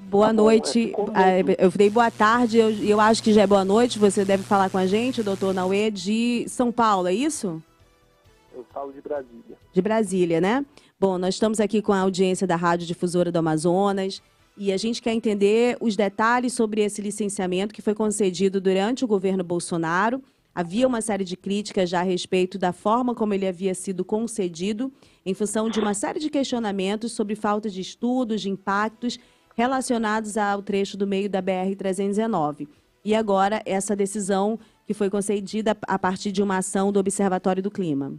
Boa noite. Eu dei boa tarde, eu acho que já é boa noite. Você deve falar com a gente, doutor Nauê, de São Paulo, é isso? Eu falo de Brasília. De Brasília, né? Bom, nós estamos aqui com a audiência da Rádio Difusora do Amazonas e a gente quer entender os detalhes sobre esse licenciamento que foi concedido durante o governo Bolsonaro. Havia uma série de críticas já a respeito da forma como ele havia sido concedido, em função de uma série de questionamentos sobre falta de estudos, de impactos relacionados ao trecho do meio da BR-319. E agora, essa decisão que foi concedida a partir de uma ação do Observatório do Clima.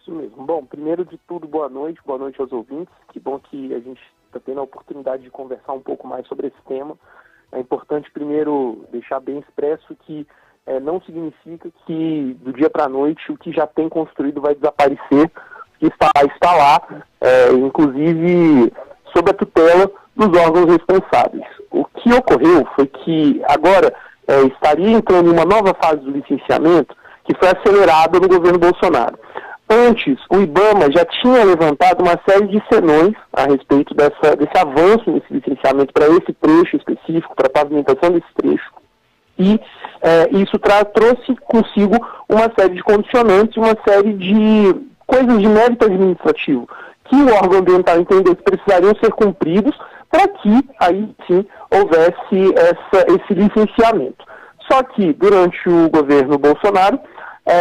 Isso mesmo. Bom, primeiro de tudo, boa noite aos ouvintes. Que bom que a gente está tendo a oportunidade de conversar um pouco mais sobre esse tema. É importante, primeiro, deixar bem expresso que não significa que do dia para a noite o que já tem construído vai desaparecer, que está lá, inclusive sob a tutela dos órgãos responsáveis. O que ocorreu foi que agora estaria entrando em uma nova fase do licenciamento que foi acelerada no governo Bolsonaro. Antes, o IBAMA já tinha levantado uma série de senões a respeito desse avanço nesse licenciamento para esse trecho específico, para a pavimentação desse trecho. E isso trouxe consigo uma série de condicionantes, uma série de coisas de mérito administrativo que o órgão ambiental entendeu que precisariam ser cumpridos para que aí sim houvesse esse licenciamento. Só que durante o governo Bolsonaro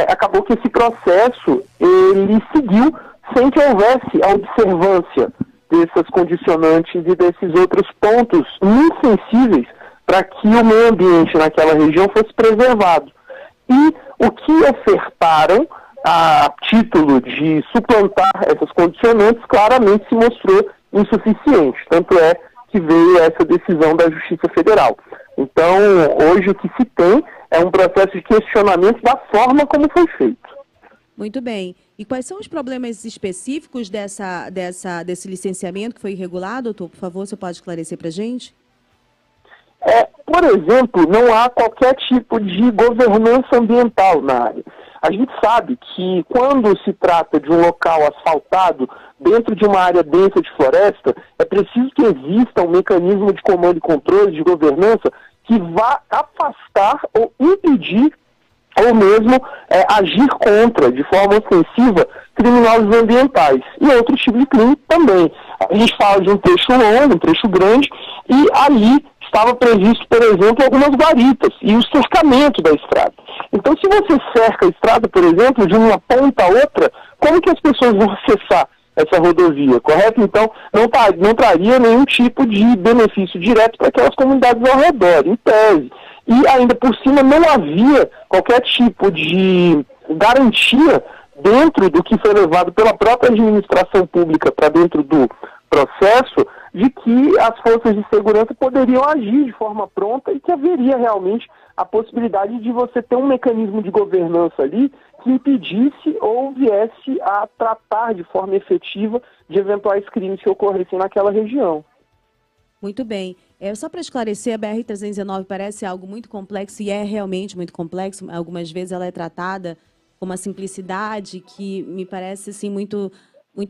acabou que esse processo ele seguiu sem que houvesse a observância dessas condicionantes e desses outros pontos muito sensíveis para que o meio ambiente naquela região fosse preservado. E o que ofertaram a título de suplantar essas condicionantes claramente se mostrou insuficiente. Tanto é que veio essa decisão da Justiça Federal. Então, hoje o que se tem é um processo de questionamento da forma como foi feito. Muito bem. E quais são os problemas específicos desse licenciamento que foi irregular, doutor? Por favor, você pode esclarecer para a gente? Por exemplo, não há qualquer tipo de governança ambiental na área. A gente sabe que quando se trata de um local asfaltado dentro de uma área densa de floresta, é preciso que exista um mecanismo de comando e controle, de governança, que vá afastar ou impedir ou mesmo agir contra, de forma ofensiva, criminosos ambientais. E outro tipo de crime também. A gente fala de um trecho longo, um trecho grande, e ali estava previsto, por exemplo, algumas guaritas e o cercamento da estrada. Então, se você cerca a estrada, por exemplo, de uma ponta a outra, como que as pessoas vão acessar essa rodovia, correto? Então, não traria nenhum tipo de benefício direto para aquelas comunidades ao redor, em tese. E ainda por cima não havia qualquer tipo de garantia dentro do que foi levado pela própria administração pública para dentro do processo, de que as forças de segurança poderiam agir de forma pronta e que haveria realmente a possibilidade de você ter um mecanismo de governança ali que impedisse ou viesse a tratar de forma efetiva de eventuais crimes que ocorressem naquela região. Muito bem. Só para esclarecer, a BR-319 parece algo muito complexo e é realmente muito complexo. Algumas vezes ela é tratada com uma simplicidade que me parece assim, muito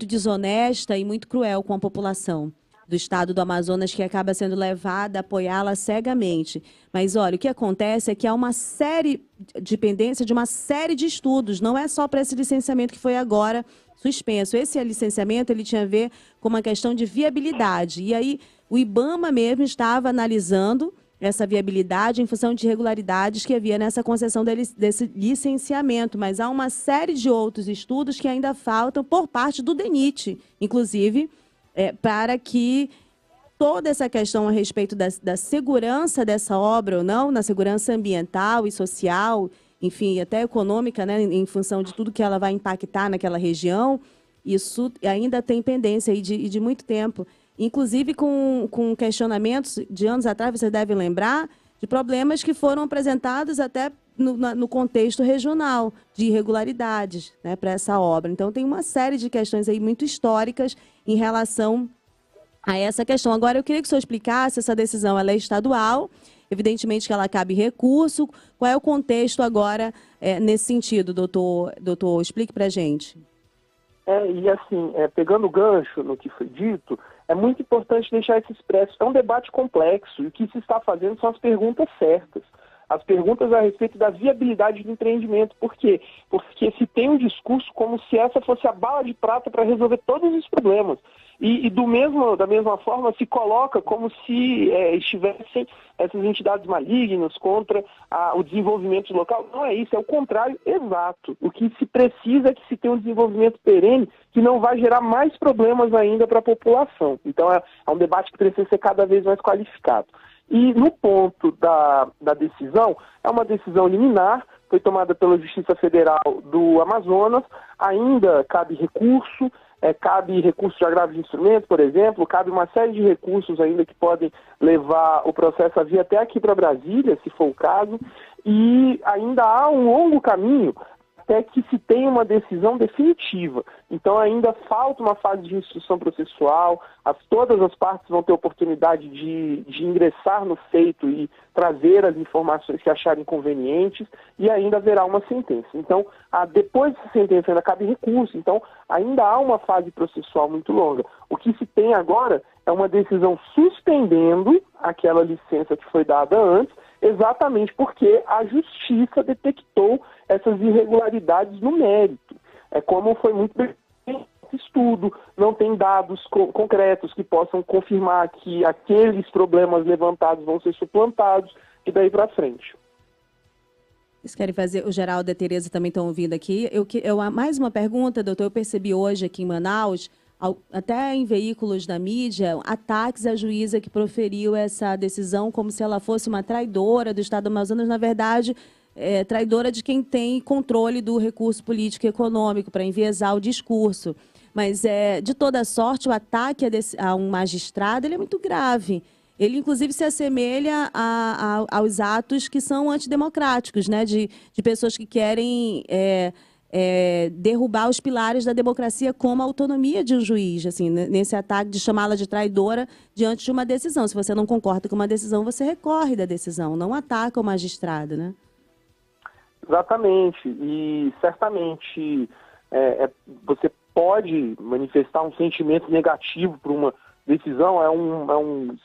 desonesta e muito cruel com a população do estado do Amazonas, que acaba sendo levada a apoiá-la cegamente. Mas, olha, o que acontece é que há uma série de pendência de uma série de estudos, não é só para esse licenciamento que foi agora suspenso. Esse licenciamento ele tinha a ver com uma questão de viabilidade. E aí, o IBAMA mesmo estava analisando essa viabilidade em função de irregularidades que havia nessa concessão desse licenciamento. Mas há uma série de outros estudos que ainda faltam por parte do DENIT, inclusive, para que toda essa questão a respeito da segurança dessa obra ou não, na segurança ambiental e social, enfim, até econômica, né, em função de tudo que ela vai impactar naquela região, isso ainda tem pendência aí de muito tempo. Inclusive com questionamentos de anos atrás, você deve lembrar, de problemas que foram apresentados até no contexto regional, de irregularidades, né, para essa obra. Então, tem uma série de questões aí muito históricas em relação a essa questão. Agora, eu queria que o senhor explicasse, essa decisão ela é estadual, evidentemente que ela cabe recurso. Qual é o contexto agora nesse sentido, doutor? Explique para a gente. E assim, pegando o gancho no que foi dito, é muito importante deixar isso expresso. É um debate complexo e o que se está fazendo são as perguntas certas. As perguntas a respeito da viabilidade do empreendimento. Por quê? Porque se tem um discurso como se essa fosse a bala de prata para resolver todos os problemas. E da mesma forma se coloca como se estivessem essas entidades malignas contra o desenvolvimento local. Não é isso, é o contrário exato. O que se precisa é que se tenha um desenvolvimento perene que não vai gerar mais problemas ainda para a população. Então é um debate que precisa ser cada vez mais qualificado. E no ponto da decisão, é uma decisão liminar, foi tomada pela Justiça Federal do Amazonas, ainda cabe recurso, cabe recurso de agravo de instrumento, por exemplo, cabe uma série de recursos ainda que podem levar o processo a vir até aqui para Brasília, se for o caso, e ainda há um longo caminho até que se tenha uma decisão definitiva. Então ainda falta uma fase de instrução processual, todas as partes vão ter oportunidade de ingressar no feito e trazer as informações que acharem convenientes, e ainda haverá uma sentença. Então, depois dessa sentença ainda cabe recurso, então ainda há uma fase processual muito longa. O que se tem agora é uma decisão suspendendo aquela licença que foi dada antes, exatamente porque a Justiça detectou essas irregularidades no mérito. Como foi muito bem estudo, não tem dados concretos que possam confirmar que aqueles problemas levantados vão ser suplantados e daí para frente. Vocês querem fazer? O Geraldo e a Tereza também estão ouvindo aqui. Mais uma pergunta, doutor. Eu percebi hoje aqui em Manaus, até em veículos da mídia, ataques à juíza que proferiu essa decisão como se ela fosse uma traidora do Estado do Amazonas. Na verdade, traidora de quem tem controle do recurso político e econômico para enviesar o discurso. Mas, de toda sorte, o ataque a um magistrado ele é muito grave. Ele, inclusive, se assemelha aos atos que são antidemocráticos, né? De pessoas que querem derrubar os pilares da democracia, como a autonomia de um juiz, assim, nesse ataque de chamá-la de traidora diante de uma decisão. Se você não concorda com uma decisão, você recorre da decisão, não ataca o magistrado, né? Exatamente. E, certamente, você pode manifestar um sentimento negativo por uma decisão.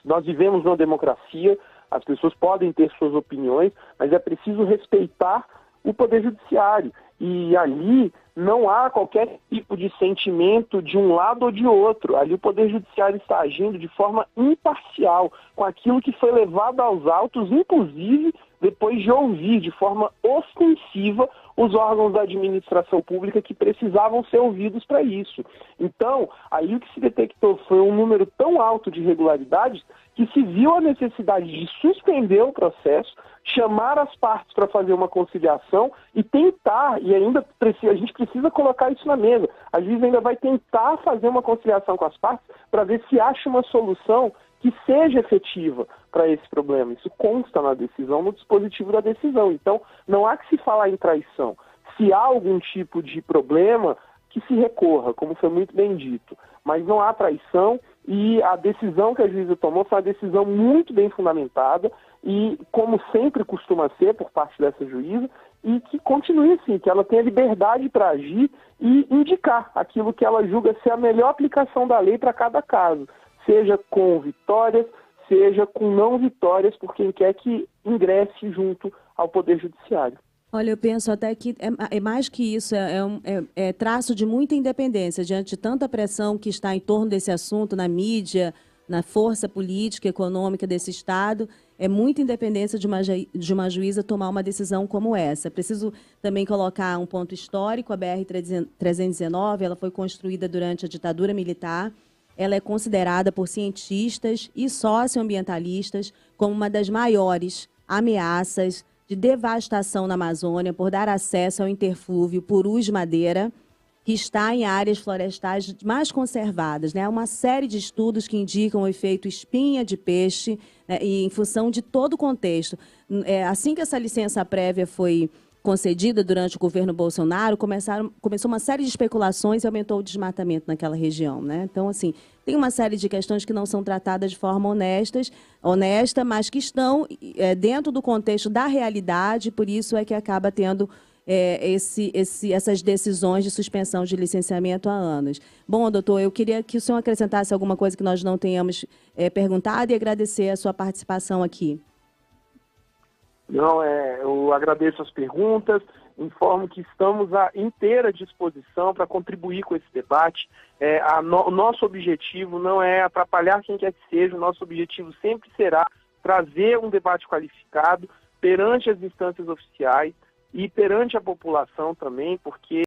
Nós vivemos numa democracia, as pessoas podem ter suas opiniões, mas é preciso respeitar o Poder Judiciário. E ali não há qualquer tipo de sentimento de um lado ou de outro. Ali o Poder Judiciário está agindo de forma imparcial, com aquilo que foi levado aos autos, inclusive depois de ouvir de forma ostensiva os órgãos da administração pública que precisavam ser ouvidos para isso. Então, aí o que se detectou foi um número tão alto de irregularidades que se viu a necessidade de suspender o processo, chamar as partes para fazer uma conciliação e tentar, e ainda a gente precisa colocar isso na mesa, a juiz ainda vai tentar fazer uma conciliação com as partes para ver se acha uma solução que seja efetiva para esse problema. Isso consta na decisão, no dispositivo da decisão. Então, não há que se falar em traição. Se há algum tipo de problema, que se recorra, como foi muito bem dito. Mas não há traição e a decisão que a juíza tomou foi uma decisão muito bem fundamentada e, como sempre costuma ser por parte dessa juíza, e que continue assim, que ela tenha liberdade para agir e indicar aquilo que ela julga ser a melhor aplicação da lei para cada caso, seja com vitórias, seja com não vitórias, por quem quer que ingresse junto ao Poder Judiciário. Olha, eu penso até que é mais que isso, é traço de muita independência diante de tanta pressão que está em torno desse assunto na mídia, na força política e econômica desse Estado. É muita independência de uma juíza tomar uma decisão como essa. Preciso também colocar um ponto histórico. A BR-319 ela foi construída durante a ditadura militar. Ela é considerada por cientistas e socioambientalistas como uma das maiores ameaças de devastação na Amazônia por dar acesso ao interflúvio Purus-Madeira, que está em áreas florestais mais conservadas, né? Há uma série de estudos que indicam o efeito espinha de peixe, né? E em função de todo o contexto. Assim que essa licença prévia foi concedida durante o governo Bolsonaro, começou uma série de especulações e aumentou o desmatamento naquela região, né? Então, assim, tem uma série de questões que não são tratadas de forma honesta, mas que estão dentro do contexto da realidade, por isso é que acaba tendo essas decisões de suspensão de licenciamento há anos. Bom, doutor, eu queria que o senhor acrescentasse alguma coisa que nós não tenhamos perguntado e agradecer a sua participação aqui. Não, eu agradeço as perguntas, informo que estamos à inteira disposição para contribuir com esse debate. O nosso objetivo não é atrapalhar quem quer que seja, o nosso objetivo sempre será trazer um debate qualificado perante as instâncias oficiais e perante a população também, porque